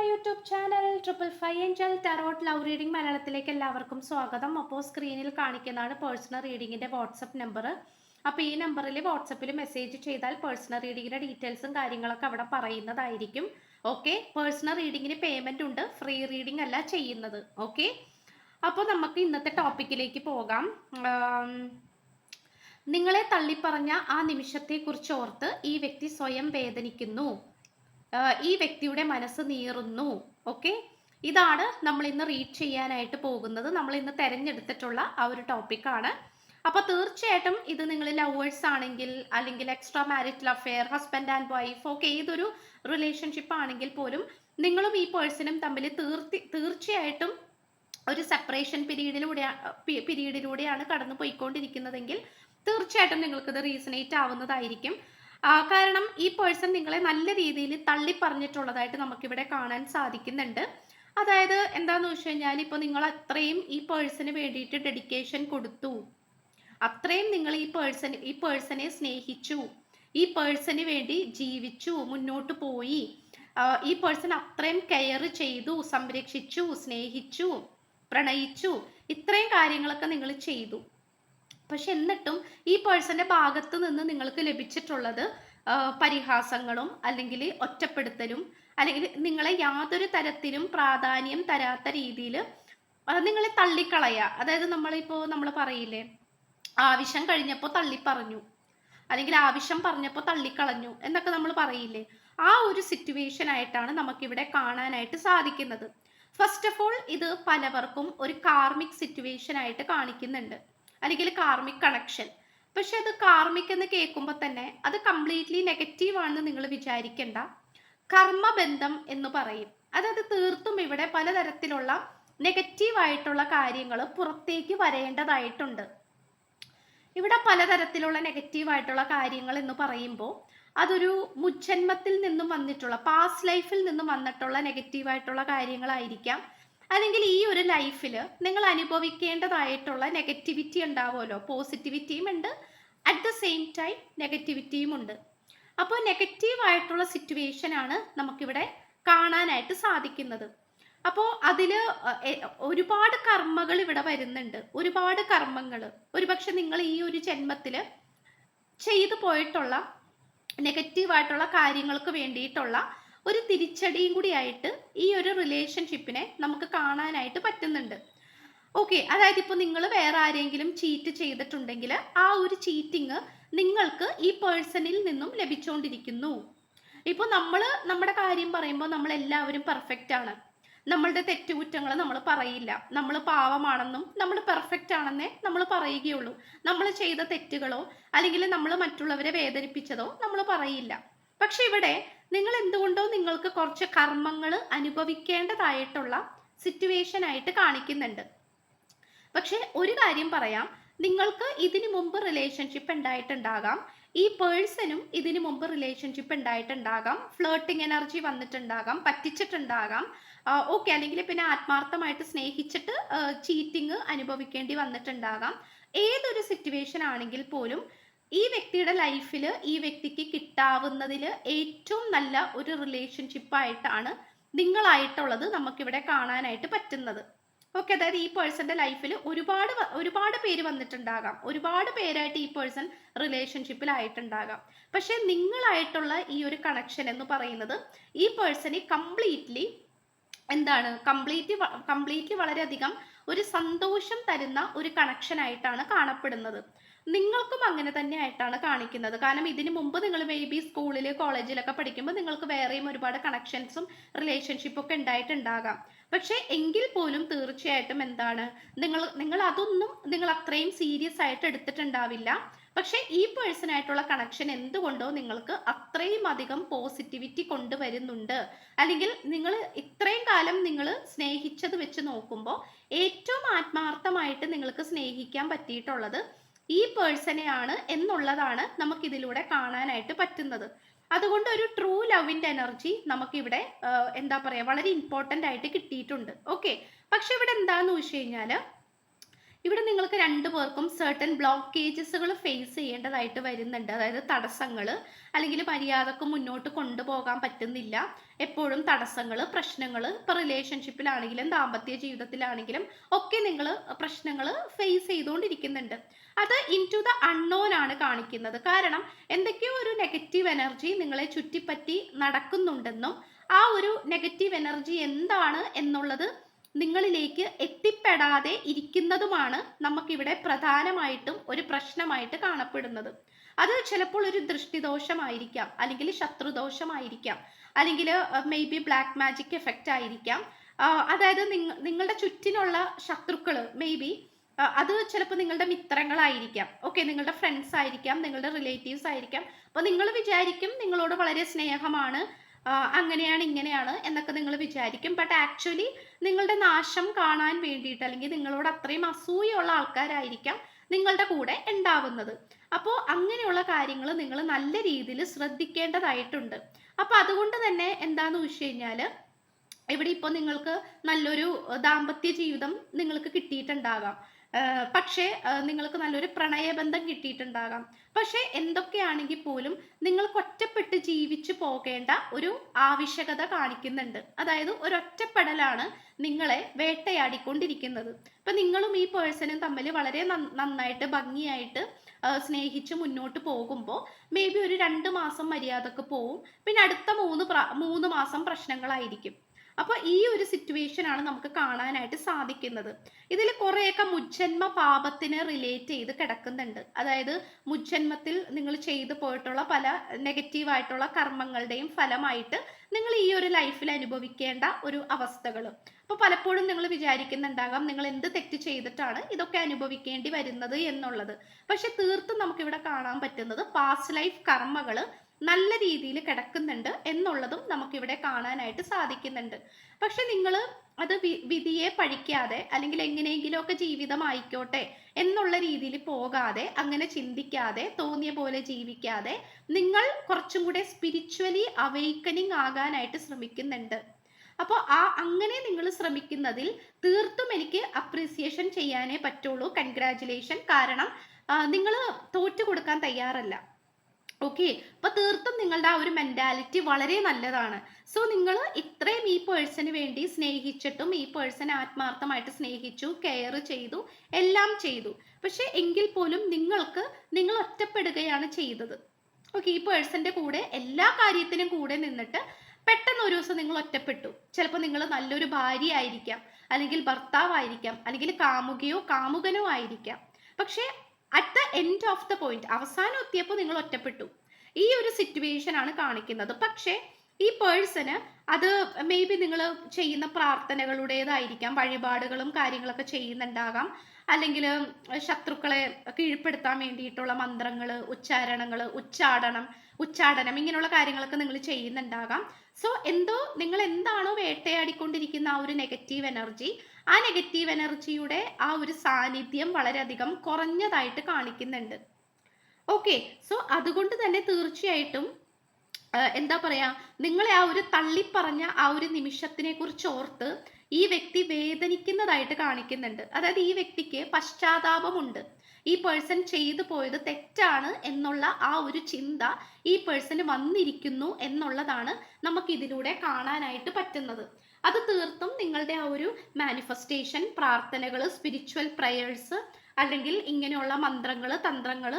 YouTube channel 555 Angel tarot love reading മലയാളത്തിലേക്ക് എല്ലാവർക്കും സ്വാഗതം. അപ്പോൾ സ്ക്രീനിൽ കാണിക്കുന്നതാണ് പേഴ്സണൽ റീഡിങ്ങിന്റെ വാട്സപ്പ് നമ്പർ. അപ്പോൾ ഈ നമ്പറിൽ വാട്സപ്പിൽ മെസ്സേജ് ചെയ്താൽ പേഴ്സണൽ റീഡിങ്ങിന്റെ ഡീറ്റെയിൽസും കാര്യങ്ങളൊക്കെ അവിടെ പറയുന്നതായിരിക്കും. ഓക്കെ, പേഴ്സണൽ റീഡിങ്ങിന് പേയ്മെന്റ് ഉണ്ട്, ഫ്രീ റീഡിംഗ് അല്ല ചെയ്യുന്നത്. ഓക്കെ, അപ്പോൾ നമുക്ക് ഇന്നത്തെ ടോപ്പിക്കിലേക്ക് പോകാം. നിങ്ങളെ തള്ളിപ്പറഞ്ഞ ആ നിമിഷത്തെക്കുറിച്ച് ഓർത്ത് ഈ വ്യക്തി സ്വയം വേദനിക്കുന്നു. ഈ വ്യക്തിയുടെ മനസ്സ് നീറുന്നു. ഓക്കെ, ഇതാണ് നമ്മൾ ഇന്ന് റീഡ് ചെയ്യാനായിട്ട് പോകുന്നത്. നമ്മൾ ഇന്ന് തെരഞ്ഞെടുത്തിട്ടുള്ള ആ ഒരു ടോപ്പിക്കാണ്. അപ്പൊ തീർച്ചയായിട്ടും ഇത് നിങ്ങൾ ലവേഴ്സ് ആണെങ്കിൽ, അല്ലെങ്കിൽ extra marital affair, husband and wife, okay, ഏതൊരു റിലേഷൻഷിപ്പ് ആണെങ്കിൽ പോലും നിങ്ങളും ഈ പേഴ്സണും തമ്മിൽ തീർച്ചയായിട്ടും ഒരു സെപ്പറേഷൻ പീരീഡിലൂടെയാണ് കടന്നു പോയിക്കൊണ്ടിരിക്കുന്നതെങ്കിൽ തീർച്ചയായിട്ടും നിങ്ങൾക്കിത് റീസണേറ്റ് ആവുന്നതായിരിക്കും. കാരണം ഈ പേഴ്സൺ നിങ്ങളെ നല്ല രീതിയിൽ തള്ളി പറഞ്ഞിട്ടുള്ളതായിട്ട് നമുക്കിവിടെ കാണാൻ സാധിക്കുന്നുണ്ട്. അതായത് എന്താന്ന് വെച്ച് കഴിഞ്ഞാൽ, ഇപ്പൊ നിങ്ങൾ അത്രയും ഈ പേഴ്സണ് വേണ്ടിയിട്ട് ഡെഡിക്കേഷൻ കൊടുത്തു, അത്രയും നിങ്ങൾ ഈ പേഴ്സണെ സ്നേഹിച്ചു, ഈ പേഴ്സന് വേണ്ടി ജീവിച്ചു, മുന്നോട്ട് പോയി, ഈ പേഴ്സൺ അത്രയും കെയർ ചെയ്തു, സംരക്ഷിച്ചു, സ്നേഹിച്ചു, പ്രണയിച്ചു, ഇത്രയും കാര്യങ്ങളൊക്കെ നിങ്ങൾ ചെയ്തു. പക്ഷെ എന്നിട്ടും ഈ പേഴ്സന്റെ ഭാഗത്ത് നിന്ന് നിങ്ങൾക്ക് ലഭിച്ചിട്ടുള്ളത് പരിഹാസങ്ങളും, അല്ലെങ്കിൽ ഒറ്റപ്പെടുത്തലും, അല്ലെങ്കിൽ നിങ്ങളെ യാതൊരു തരത്തിലും പ്രാധാന്യം തരാത്ത രീതിയിൽ നിങ്ങളെ തള്ളിക്കളയുക. അതായത് നമ്മൾ പറയില്ലേ, ആവശ്യം കഴിഞ്ഞപ്പോൾ തള്ളിപ്പറഞ്ഞു, അല്ലെങ്കിൽ ആവശ്യം പറഞ്ഞപ്പോൾ തള്ളിക്കളഞ്ഞു എന്നൊക്കെ നമ്മൾ പറയില്ലേ, ആ ഒരു സിറ്റുവേഷൻ ആയിട്ടാണ് നമുക്കിവിടെ കാണാനായിട്ട് സാധിക്കുന്നത്. ഫസ്റ്റ് ഓഫ് ഓൾ, ഇത് പലവർക്കും ഒരു കാർമിക് സിറ്റുവേഷൻ ആയിട്ട് കാണിക്കുന്നുണ്ട്, അല്ലെങ്കിൽ കാർമിക് കണക്ഷൻ. പക്ഷെ അത് കാർമിക് എന്ന് കേൾക്കുമ്പോൾ തന്നെ അത് കംപ്ലീറ്റ്ലി നെഗറ്റീവ് ആണെന്ന് നിങ്ങൾ വിചാരിക്കേണ്ട. കർമ്മബന്ധം എന്ന് പറയും. അതായത് തീർത്തും ഇവിടെ പലതരത്തിലുള്ള നെഗറ്റീവ് ആയിട്ടുള്ള കാര്യങ്ങൾ പുറത്തേക്ക് വരേണ്ടതായിട്ടുണ്ട്. ഇവിടെ പലതരത്തിലുള്ള നെഗറ്റീവ് ആയിട്ടുള്ള കാര്യങ്ങൾ എന്ന് പറയുമ്പോൾ അതൊരു മുജ്ജന്മത്തിൽ നിന്നും വന്നിട്ടുള്ള, പാസ്റ്റ് ലൈഫിൽ നിന്നും വന്നിട്ടുള്ള നെഗറ്റീവ് ആയിട്ടുള്ള കാര്യങ്ങളായിരിക്കാം. അല്ലെങ്കിൽ ഈ ഒരു ലൈഫിൽ നിങ്ങൾ അനുഭവിക്കേണ്ടതായിട്ടുള്ള നെഗറ്റിവിറ്റി ഉണ്ടാവുമല്ലോ, പോസിറ്റിവിറ്റിയും ഉണ്ട്, അറ്റ് ദ സെയിം ടൈം നെഗറ്റിവിറ്റിയും ഉണ്ട്. അപ്പോൾ നെഗറ്റീവ് ആയിട്ടുള്ള സിറ്റുവേഷൻ ആണ് നമുക്കിവിടെ കാണാനായിട്ട് സാധിക്കുന്നത്. അപ്പോൾ അതില് ഒരുപാട് കർമ്മകൾ ഇവിടെ വരുന്നുണ്ട്, ഒരുപാട് കർമ്മങ്ങൾ. ഒരുപക്ഷെ നിങ്ങൾ ഈ ഒരു ജന്മത്തിൽ ചെയ്തു പോയിട്ടുള്ള നെഗറ്റീവ് ആയിട്ടുള്ള കാര്യങ്ങൾക്ക് വേണ്ടിയിട്ടുള്ള ഒരു തിരിച്ചടിയും കൂടി ആയിട്ട് ഈ ഒരു റിലേഷൻഷിപ്പിനെ നമുക്ക് കാണാനായിട്ട് പറ്റുന്നുണ്ട്. ഓക്കെ, അതായത് ഇപ്പോൾ നിങ്ങൾ വേറെ ആരെങ്കിലും ചീറ്റ് ചെയ്തിട്ടുണ്ടെങ്കിൽ ആ ഒരു ചീറ്റിങ് നിങ്ങൾക്ക് ഈ പേഴ്സണിൽ നിന്നും ലഭിച്ചുകൊണ്ടിരിക്കുന്നു. ഇപ്പോൾ നമ്മുടെ കാര്യം പറയുമ്പോൾ നമ്മൾ എല്ലാവരും പെർഫെക്റ്റ് ആണ്, നമ്മളുടെ തെറ്റുകുറ്റങ്ങൾ നമ്മൾ പറയില്ല, നമ്മൾ പാവമാണെന്നും നമ്മൾ പെർഫെക്റ്റ് ആണെന്നേ നമ്മൾ പറയുകയുള്ളൂ. നമ്മൾ ചെയ്ത തെറ്റുകളോ അല്ലെങ്കിൽ നമ്മൾ മറ്റുള്ളവരെ വേദനിപ്പിച്ചതോ നമ്മൾ പറയില്ല. പക്ഷെ ഇവിടെ നിങ്ങൾ എന്തുകൊണ്ടോ നിങ്ങൾക്ക് കുറച്ച് കർമ്മങ്ങൾ അനുഭവിക്കേണ്ടതായിട്ടുള്ള സിറ്റുവേഷൻ ആയിട്ട് കാണിക്കുന്നുണ്ട്. പക്ഷെ ഒരു കാര്യം പറയാം, നിങ്ങൾക്ക് ഇതിനു മുമ്പ് റിലേഷൻഷിപ്പ് ഉണ്ടായിട്ടുണ്ടാകാം, ഈ പേഴ്സണും ഇതിനു മുമ്പ് റിലേഷൻഷിപ്പ് ഉണ്ടായിട്ടുണ്ടാകാം, ഫ്ലേർട്ടിങ് എനർജി വന്നിട്ടുണ്ടാകാം, പറ്റിച്ചിട്ടുണ്ടാകാം, ഓക്കെ, അല്ലെങ്കിൽ പിന്നെ ആത്മാർത്ഥമായിട്ട് സ്നേഹിച്ചിട്ട് ചീറ്റിങ് അനുഭവിക്കേണ്ടി വന്നിട്ടുണ്ടാകാം. ഏതൊരു സിറ്റുവേഷൻ ആണെങ്കിൽ പോലും ഈ വ്യക്തിയുടെ ലൈഫിൽ ഈ വ്യക്തിക്ക് കിട്ടാവുന്നതിൽ ഏറ്റവും നല്ല ഒരു റിലേഷൻഷിപ്പ് ആയിട്ടാണ് നിങ്ങളായിട്ടുള്ളത് നമുക്കിവിടെ കാണാനായിട്ട് പറ്റുന്നത്. ഓക്കെ, അതായത് ഈ പേഴ്സന്റെ ലൈഫിൽ ഒരുപാട് പേര് വന്നിട്ടുണ്ടാകാം, ഒരുപാട് പേരായിട്ട് ഈ പേഴ്സൺ റിലേഷൻഷിപ്പിലായിട്ടുണ്ടാകാം. പക്ഷെ നിങ്ങളായിട്ടുള്ള ഈ ഒരു കണക്ഷൻ എന്ന് പറയുന്നത് ഈ പേഴ്സണെ കംപ്ലീറ്റ്ലി വളരെയധികം ഒരു സന്തോഷം തരുന്ന ഒരു കണക്ഷൻ ആയിട്ടാണ് കാണപ്പെടുന്നത്. നിങ്ങൾക്കും അങ്ങനെ തന്നെ ആയിട്ടാണ് കാണിക്കുന്നത്. കാരണം ഇതിനു മുമ്പ് നിങ്ങൾ മേ ബി സ്കൂളിൽ കോളേജിലൊക്കെ പഠിക്കുമ്പോൾ നിങ്ങൾക്ക് വേറെയും ഒരുപാട് കണക്ഷൻസും റിലേഷൻഷിപ്പും ഒക്കെ ഉണ്ടായിട്ടുണ്ടാകാം. പക്ഷെ എങ്കിൽ പോലും തീർച്ചയായിട്ടും നിങ്ങൾ അതൊന്നും നിങ്ങൾ അത്രയും സീരിയസ് ആയിട്ട് എടുത്തിട്ടുണ്ടാവില്ല. പക്ഷെ ഈ പേഴ്സണായിട്ടുള്ള കണക്ഷൻ എന്തുകൊണ്ടോ നിങ്ങൾക്ക് അത്രയും അധികം പോസിറ്റിവിറ്റി കൊണ്ടുവരുന്നുണ്ട്. അല്ലെങ്കിൽ നിങ്ങൾ ഇത്രയും കാലം നിങ്ങൾ സ്നേഹിച്ചത് വെച്ച് നോക്കുമ്പോൾ ഏറ്റവും ആത്മാർത്ഥമായിട്ട് നിങ്ങൾക്ക് സ്നേഹിക്കാൻ പറ്റിയിട്ടുള്ളത് ഈ പേഴ്സണെയാണ് എന്നുള്ളതാണ് നമുക്കിതിലൂടെ കാണാനായിട്ട് പറ്റുന്നത്. അതുകൊണ്ട് ഒരു ട്രൂ ലവിന്റെ എനർജി നമുക്കിവിടെ എന്താ പറയാ, വളരെ ഇമ്പോർട്ടൻ്റ് ആയിട്ട് കിട്ടിയിട്ടുണ്ട്. ഓക്കെ, പക്ഷെ ഇവിടെ എന്താന്ന് വെച്ച് കഴിഞ്ഞാൽ, ഇവിടെ നിങ്ങൾക്ക് രണ്ടുപേർക്കും സർട്ടൻ ബ്ലോക്കേജസുകൾ ഫേസ് ചെയ്യേണ്ടതായിട്ട് വരുന്നുണ്ട്. അതായത് തടസ്സങ്ങൾ, അല്ലെങ്കിൽ മര്യാദക്ക് മുന്നോട്ട് കൊണ്ടുപോകാൻ പറ്റുന്നില്ല. എപ്പോഴും തടസ്സങ്ങൾ, പ്രശ്നങ്ങൾ, ഇപ്പോൾ റിലേഷൻഷിപ്പിലാണെങ്കിലും ദാമ്പത്യ ജീവിതത്തിലാണെങ്കിലും ഒക്കെ നിങ്ങൾ പ്രശ്നങ്ങൾ ഫേസ് ചെയ്തുകൊണ്ടിരിക്കുന്നുണ്ട്. അത് ഇൻ ടു ദ അൺനോൺ ആണ് കാണിക്കുന്നത്. കാരണം എന്തൊക്കെയോ ഒരു നെഗറ്റീവ് എനർജി നിങ്ങളെ ചുറ്റിപ്പറ്റി നടക്കുന്നുണ്ടെന്നും ആ ഒരു നെഗറ്റീവ് എനർജി എന്താണ് എന്നുള്ളത് നിങ്ങളിലേക്ക് എത്തിപ്പെടാതെ ഇരിക്കുന്നതുമാണ് നമുക്കിവിടെ പ്രധാനമായിട്ടും ഒരു പ്രശ്നമായിട്ട് കാണപ്പെടുന്നത്. അത് ചിലപ്പോൾ ഒരു ദൃഷ്ടിദോഷമായിരിക്കാം, അല്ലെങ്കിൽ ശത്രുദോഷമായിരിക്കാം, അല്ലെങ്കിൽ may be black magic effect ആയിരിക്കാം. അതായത് നിങ്ങളുടെ ചുറ്റിനുള്ള ശത്രുക്കൾ മേ ബി അത് ചിലപ്പോൾ നിങ്ങളുടെ മിത്രങ്ങളായിരിക്കാം, ഓക്കെ, നിങ്ങളുടെ ഫ്രണ്ട്സ് ആയിരിക്കാം, നിങ്ങളുടെ റിലേറ്റീവ്സ് ആയിരിക്കാം. അപ്പോൾ നിങ്ങൾ വിചാരിക്കും നിങ്ങളോട് വളരെ സ്നേഹമാണ്, അങ്ങനെയാണ് ഇങ്ങനെയാണ് എന്നൊക്കെ നിങ്ങൾ വിചാരിക്കും. ബട്ട് ആക്ച്വലി നിങ്ങളുടെ നാശം കാണാൻ വേണ്ടിയിട്ട്, അല്ലെങ്കിൽ നിങ്ങളോട് അത്രയും അസൂയുള്ള ആൾക്കാരായിരിക്കാം നിങ്ങളുടെ കൂടെ ഉണ്ടാവുന്നത്. അപ്പോൾ അങ്ങനെയുള്ള കാര്യങ്ങൾ നിങ്ങൾ നല്ല രീതിയിൽ ശ്രദ്ധിക്കേണ്ടതായിട്ടുണ്ട്. അപ്പോൾ അതുകൊണ്ട് തന്നെ എന്താണെന്ന് വെച്ച് കഴിഞ്ഞാൽ, ഇവിടെ ഇപ്പോൾ നിങ്ങൾക്ക് നല്ലൊരു ദാമ്പത്യ ജീവിതം നിങ്ങൾക്ക് കിട്ടിയിട്ടുണ്ടാകാം, പക്ഷേ നിങ്ങൾക്ക് നല്ലൊരു പ്രണയബന്ധം കിട്ടിയിട്ടുണ്ടാകാം. പക്ഷേ എന്തൊക്കെയാണെങ്കിൽ പോലും നിങ്ങൾക്ക് ഒറ്റപ്പെട്ട് ജീവിച്ചു പോകേണ്ട ഒരു ആവശ്യകത കാണിക്കുന്നുണ്ട്. അതായത് ഒരൊറ്റപ്പെടലാണ് നിങ്ങളെ വേട്ടയാടിക്കൊണ്ടിരിക്കുന്നത്. ഇപ്പൊ നിങ്ങളും ഈ പേഴ്സണും തമ്മിൽ വളരെ നന്നായിട്ട് ഭംഗിയായിട്ട് സ്നേഹിച്ച് മുന്നോട്ട് പോകുമ്പോൾ മേ ബി ഒരു 2 മാസം മര്യാദക്ക് പോവും, പിന്നെ അടുത്ത 3 മാസം പ്രശ്നങ്ങളായിരിക്കും. അപ്പോൾ ഈ ഒരു സിറ്റുവേഷൻ ആണ് നമുക്ക് കാണാനായിട്ട് സാധിക്കുന്നത്. ഇതിൽ കുറേയൊക്കെ മുജ്ജന്മ പാപത്തിന് റിലേറ്റ് ചെയ്ത് കിടക്കുന്നുണ്ട്. അതായത് മുജ്ജന്മത്തിൽ നിങ്ങൾ ചെയ്തു പോയിട്ടുള്ള പല നെഗറ്റീവായിട്ടുള്ള കർമ്മങ്ങളുടെയും ഫലമായിട്ട് നിങ്ങൾ ഈ ഒരു ലൈഫിൽ അനുഭവിക്കേണ്ട ഒരു അവസ്ഥകൾ. അപ്പോൾ പലപ്പോഴും നിങ്ങൾ വിചാരിക്കുന്നുണ്ടാകാം നിങ്ങൾ എന്ത് തെറ്റ് ചെയ്തിട്ടാണ് ഇതൊക്കെ അനുഭവിക്കേണ്ടി വരുന്നത് എന്നുള്ളത്. പക്ഷെ തീർത്തും നമുക്കിവിടെ കാണാൻ പറ്റുന്നത് പാസ്റ്റ് ലൈഫ് കർമ്മകൾ നല്ല രീതിയിൽ കിടക്കുന്നുണ്ട് എന്നുള്ളതും നമുക്കിവിടെ കാണാനായിട്ട് സാധിക്കുന്നുണ്ട്. പക്ഷെ നിങ്ങൾ അത് വിധിയെ പഴിക്കാതെ, അല്ലെങ്കിൽ എങ്ങനെയെങ്കിലുമൊക്കെ ജീവിതം ആയിക്കോട്ടെ എന്നുള്ള രീതിയിൽ പോകാതെ, അങ്ങനെ ചിന്തിക്കാതെ, തോന്നിയ പോലെ ജീവിക്കാതെ നിങ്ങൾ കുറച്ചും കൂടെ സ്പിരിച്വലി അവെയ്ക്കനിങ് ആകാനായിട്ട് ശ്രമിക്കുന്നുണ്ട്. അപ്പോൾ അങ്ങനെ നിങ്ങൾ ശ്രമിക്കുന്നതിൽ തീർത്തും എനിക്ക് അപ്രീസിയേഷൻ ചെയ്യാനേ പറ്റുള്ളൂ. കൺഗ്രാജുലേഷൻ. കാരണം നിങ്ങൾ തോറ്റു കൊടുക്കാൻ തയ്യാറല്ല. ഓക്കെ, അപ്പൊ തീർത്തും നിങ്ങളുടെ ആ ഒരു മെന്റാലിറ്റി വളരെ നല്ലതാണ്. സോ നിങ്ങൾ ഇത്രയും ഈ പേഴ്സന് വേണ്ടി സ്നേഹിച്ചിട്ടും, ഈ പേഴ്സണെ ആത്മാർത്ഥമായിട്ട് സ്നേഹിച്ചു, കെയർ ചെയ്തു, എല്ലാം ചെയ്തു. പക്ഷെ എങ്കിൽ പോലും നിങ്ങൾ ഒറ്റപ്പെടുകയാണ് ചെയ്തത്. ഓക്കെ, ഈ പേഴ്സന്റെ കൂടെ എല്ലാ കാര്യത്തിനും കൂടെ നിന്നിട്ട് പെട്ടെന്ന് ഒരു ദിവസം നിങ്ങൾ ഒറ്റപ്പെട്ടു. ചിലപ്പോൾ നിങ്ങൾ നല്ലൊരു ഭാര്യ ആയിരിക്കാം, അല്ലെങ്കിൽ ഭർത്താവായിരിക്കാം, അല്ലെങ്കിൽ കാമുകയോ കാമുകനോ ആയിരിക്കാം. പക്ഷെ at the end of the point, അവസാനം എത്തിയപ്പോൾ നിങ്ങൾ ഒറ്റപ്പെട്ടു. ഈ ഒരു സിറ്റുവേഷൻ ആണ് കാണിക്കുന്നത്. പക്ഷേ ഈ പേഴ്സണ് അത് മേ ബി നിങ്ങൾ ചെയ്യുന്ന പ്രാർത്ഥനകളുടേതായിരിക്കാം, വഴിപാടുകളും കാര്യങ്ങളൊക്കെ ചെയ്യുന്നുണ്ടാകാം, അല്ലെങ്കിൽ ശത്രുക്കളെ കീഴ്പ്പെടുത്താൻ വേണ്ടിയിട്ടുള്ള മന്ത്രങ്ങൾ, ഉച്ചാടനം ഇങ്ങനെയുള്ള കാര്യങ്ങളൊക്കെ നിങ്ങൾ ചെയ്യുന്നുണ്ടാകാം. സോ നിങ്ങൾ എന്താണോ വേട്ടയാടിക്കൊണ്ടിരിക്കുന്ന ആ ഒരു നെഗറ്റീവ് എനർജി, ആ നെഗറ്റീവ് എനർജിയുടെ ആ ഒരു സാന്നിധ്യം വളരെയധികം കുറഞ്ഞതായിട്ട് കാണിക്കുന്നുണ്ട്. ഓക്കെ, സോ അതുകൊണ്ട് തന്നെ തീർച്ചയായിട്ടും എന്താ പറയാ, നിങ്ങളെ ആ ഒരു തള്ളിപ്പറഞ്ഞ ആ ഒരു നിമിഷത്തിനെ കുറിച്ച് ഓർത്ത് ഈ വ്യക്തി വേദനിക്കുന്നതായിട്ട് കാണിക്കുന്നുണ്ട്. അതായത് ഈ വ്യക്തിക്ക് പശ്ചാത്താപമുണ്ട്. ഈ പേഴ്സൺ ചെയ്തു പോയത് തെറ്റാണ് എന്നുള്ള ആ ഒരു ചിന്ത ഈ പേഴ്സണ് വന്നിരിക്കുന്നു എന്നുള്ളതാണ് നമുക്ക് ഇതിലൂടെ കാണാനായിട്ട് പറ്റുന്നത്. അത് തീർത്തും നിങ്ങളുടെ ആ ഒരു മാനിഫെസ്റ്റേഷൻ, പ്രാർത്ഥനകൾ, സ്പിരിച്വൽ പ്രയേഴ്സ്, അല്ലെങ്കിൽ ഇങ്ങനെയുള്ള മന്ത്രങ്ങൾ, തന്ത്രങ്ങൾ,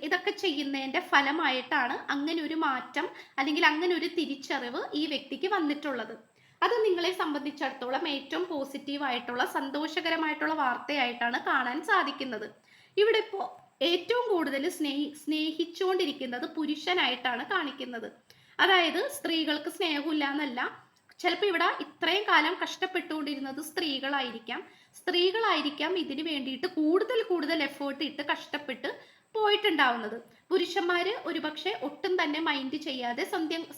ഇതൊക്കെ ചെയ്യുന്നതിന്റെ ഫലമായിട്ടാണ് അങ്ങനെ ഒരു മാറ്റം, അല്ലെങ്കിൽ അങ്ങനെ ഒരു തിരിച്ചറിവ് ഈ വ്യക്തിക്ക് വന്നിട്ടുള്ളത്. അത് നിങ്ങളെ സംബന്ധിച്ചിടത്തോളം ഏറ്റവും പോസിറ്റീവായിട്ടുള്ള സന്തോഷകരമായിട്ടുള്ള വാർത്തയായിട്ടാണ് കാണാൻ സാധിക്കുന്നത്. ഇവിടെ ഇപ്പോൾ ഏറ്റവും കൂടുതൽ സ്നേഹിച്ചുകൊണ്ടിരിക്കുന്നത് പുരുഷനായിട്ടാണ് കാണിക്കുന്നത്. അതായത് സ്ത്രീകൾക്ക് സ്നേഹമില്ല എന്നല്ല, ചിലപ്പോൾ ഇവിടെ ഇത്രയും കാലം കഷ്ടപ്പെട്ടുകൊണ്ടിരുന്നത് സ്ത്രീകളായിരിക്കാം ഇതിനു വേണ്ടിയിട്ട് കൂടുതൽ എഫേർട്ട് ഇട്ട് കഷ്ടപ്പെട്ട് പോയിട്ടുണ്ടാവുന്നത്. പുരുഷന്മാര് ഒരുപക്ഷെ ഒട്ടും തന്നെ മൈൻഡ് ചെയ്യാതെ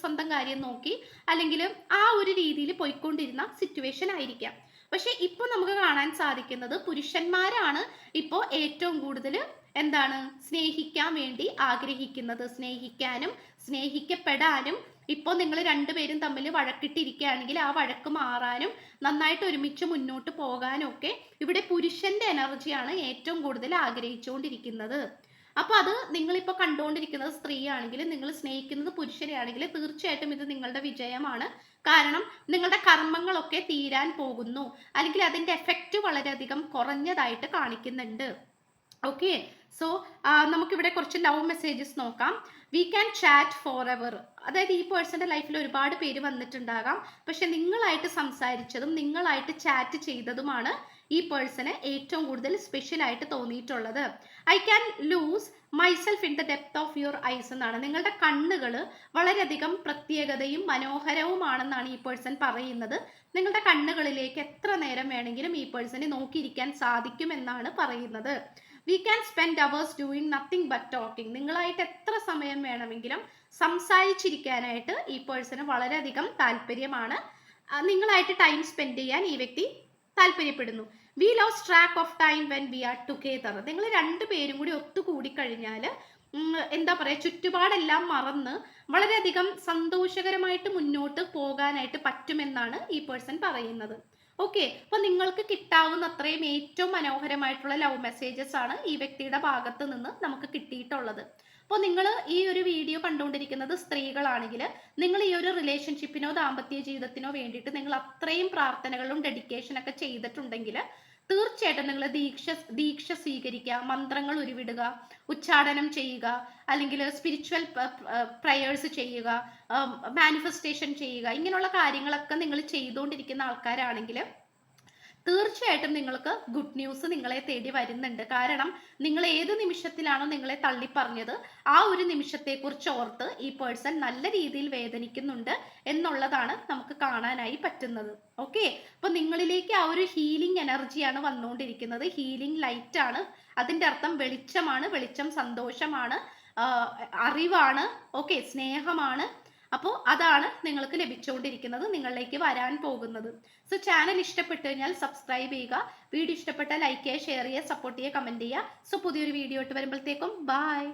സ്വന്തം കാര്യം നോക്കി, അല്ലെങ്കിൽ ആ ഒരു രീതിയിൽ പോയിക്കൊണ്ടിരുന്ന സിറ്റുവേഷൻ ആയിരിക്കാം. പക്ഷെ ഇപ്പൊ നമുക്ക് കാണാൻ സാധിക്കുന്നത് പുരുഷന്മാരാണ് ഇപ്പോൾ ഏറ്റവും കൂടുതൽ സ്നേഹിക്കാൻ വേണ്ടി ആഗ്രഹിക്കുന്നത്, സ്നേഹിക്കാനും സ്നേഹിക്കപ്പെടാനും ഇപ്പോൾ നിങ്ങൾ രണ്ടുപേരും തമ്മിൽ വഴക്കിട്ടിരിക്കുകയാണെങ്കിൽ ആ വഴക്ക് മാറാനും നന്നായിട്ട് ഒരുമിച്ച് മുന്നോട്ട് പോകാനും ഒക്കെ ഇവിടെ പുരുഷന്റെ എനർജിയാണ് ഏറ്റവും കൂടുതൽ ആഗ്രഹിച്ചുകൊണ്ടിരിക്കുന്നത്. അപ്പൊ അത് നിങ്ങളിപ്പോൾ കണ്ടുകൊണ്ടിരിക്കുന്നത് സ്ത്രീയാണെങ്കിൽ, നിങ്ങൾ സ്നേഹിക്കുന്നത് പുരുഷനെയാണെങ്കിൽ തീർച്ചയായിട്ടും ഇത് നിങ്ങളുടെ വിജയമാണ്. കാരണം നിങ്ങളുടെ കർമ്മങ്ങളൊക്കെ തീരാൻ പോകുന്നു, അല്ലെങ്കിൽ അതിന്റെ എഫക്റ്റ് വളരെയധികം കുറഞ്ഞതായിട്ട് കാണിക്കുന്നുണ്ട്. ഓക്കെ, സോ നമുക്കിവിടെ കുറച്ച് ലവ് മെസ്സേജസ് നോക്കാം. We can chat for ever. അതായത് ഈ പേഴ്സന്റെ ലൈഫിൽ ഒരുപാട് പേര് വന്നിട്ടുണ്ടാകാം, പക്ഷെ നിങ്ങളായിട്ട് സംസാരിച്ചതും നിങ്ങളായിട്ട് ചാറ്റ് ചെയ്തതുമാണ് ഈ പേഴ്സണ് ഏറ്റവും കൂടുതൽ സ്പെഷ്യൽ ആയിട്ട് തോന്നിയിട്ടുള്ളത്. I can loose myself in the depth of your eyes എന്നാണ്. നിങ്ങളുടെ കണ്ണുകൾ വളരെയധികം പ്രത്യേകതയും മനോഹരവുമാണെന്നാണ് ഈ പേഴ്സൺ പറയുന്നത്. നിങ്ങളുടെ കണ്ണുകളിലേക്ക് എത്ര നേരം വേണമെങ്കിലും ഈ പേഴ്സണ് നോക്കിയിരിക്കാൻ സാധിക്കുമെന്നാണ് പറയുന്നത്. We can spend hours doing nothing but talking. നിങ്ങളായിട്ട് എത്ര സമയം വേണമെങ്കിലും സംസാരിച്ചിരിക്കാനായിട്ട് ഈ പേഴ്സണ് വളരെയധികം താല്പര്യമാണ്. നിങ്ങളായിട്ട് ടൈം സ്പെൻഡ് ചെയ്യാൻ ഈ വ്യക്തി താല്പര്യപ്പെടുന്നു. V loss track of time when we R together. നിങ്ങൾ രണ്ടുപേരും കൂടി ഒത്തുകൂടി കഴിഞ്ഞാൽ എന്താ പറയുക, ചുറ്റുപാടെല്ലാം മറന്ന് വളരെയധികം സന്തോഷകരമായിട്ട് മുന്നോട്ട് പോകാനായിട്ട് പറ്റുമെന്നാണ് ഈ പേഴ്സൺ പറയുന്നത്. ഓക്കെ, അപ്പൊ നിങ്ങൾക്ക് കിട്ടാവുന്ന അത്രയും ഏറ്റവും മനോഹരമായിട്ടുള്ള ലവ് മെസ്സേജസ് ആണ് ഈ വ്യക്തിയുടെ ഭാഗത്ത് നിന്ന് നമുക്ക് കിട്ടിയിട്ടുള്ളത്. അപ്പോൾ നിങ്ങൾ ഈ ഒരു വീഡിയോ കണ്ടുകൊണ്ടിരിക്കുന്നത് സ്ത്രീകളാണെങ്കിൽ, നിങ്ങൾ ഈ ഒരു റിലേഷൻഷിപ്പിനോ ദാമ്പത്യ ജീവിതത്തിനോ വേണ്ടിയിട്ട് നിങ്ങൾ അത്രയും പ്രാർത്ഥനകളും ഡെഡിക്കേഷനൊക്കെ ചെയ്തിട്ടുണ്ടെങ്കിൽ തീർച്ചയായിട്ടും നിങ്ങൾ ദീക്ഷ സ്വീകരിക്കുക, മന്ത്രങ്ങൾ ഉരുവിടുക, ഉച്ചാടനം ചെയ്യുക, അല്ലെങ്കിൽ സ്പിരിച്വൽ പ്രയേഴ്സ് ചെയ്യുക, മാനിഫെസ്റ്റേഷൻ ചെയ്യുക, ഇങ്ങനെയുള്ള കാര്യങ്ങളൊക്കെ നിങ്ങൾ ചെയ്തുകൊണ്ടിരിക്കുന്ന ആൾക്കാരാണെങ്കിൽ തീർച്ചയായിട്ടും നിങ്ങൾക്ക് ഗുഡ് ന്യൂസ് നിങ്ങളെ തേടി വരുന്നുണ്ട്. കാരണം നിങ്ങൾ ഏത് നിമിഷത്തിലാണോ നിങ്ങളെ തള്ളിപ്പറഞ്ഞത് ആ ഒരു നിമിഷത്തെക്കുറിച്ച് ഓർത്ത് ഈ പേഴ്സൺ നല്ല രീതിയിൽ വേദനിക്കുന്നുണ്ട് എന്നുള്ളതാണ് നമുക്ക് കാണാനായി പറ്റുന്നത്. ഓക്കെ, അപ്പൊ നിങ്ങളിലേക്ക് ആ ഒരു ഹീലിംഗ് എനർജിയാണ് വന്നുകൊണ്ടിരിക്കുന്നത്. ഹീലിംഗ് ലൈറ്റ് ആണ്. അതിന്റെ അർത്ഥം വെളിച്ചമാണ്. വെളിച്ചം സന്തോഷമാണ്, അറിവാണ്, ഓക്കെ, സ്നേഹമാണ്. അപ്പോൾ അതാണ് നിങ്ങൾക്ക് ലഭിച്ചുകൊണ്ടിരിക്കുന്നത്, നിങ്ങളിലേക്ക് വരാൻ പോകുന്നത്. സോ ചാനൽ ഇഷ്ടപ്പെട്ടു കഴിഞ്ഞാൽ സബ്സ്ക്രൈബ് ചെയ്യുക. വീഡിയോ ഇഷ്ടപ്പെട്ടാൽ ലൈക്ക് ചെയ്യുക, ഷെയർ ചെയ്യുക, സപ്പോർട്ട് ചെയ്യുക, കമന്റ് ചെയ്യുക. സോ പുതിയൊരു വീഡിയോ ഇട്ട് വരുമ്പോഴത്തേക്കും ബൈ.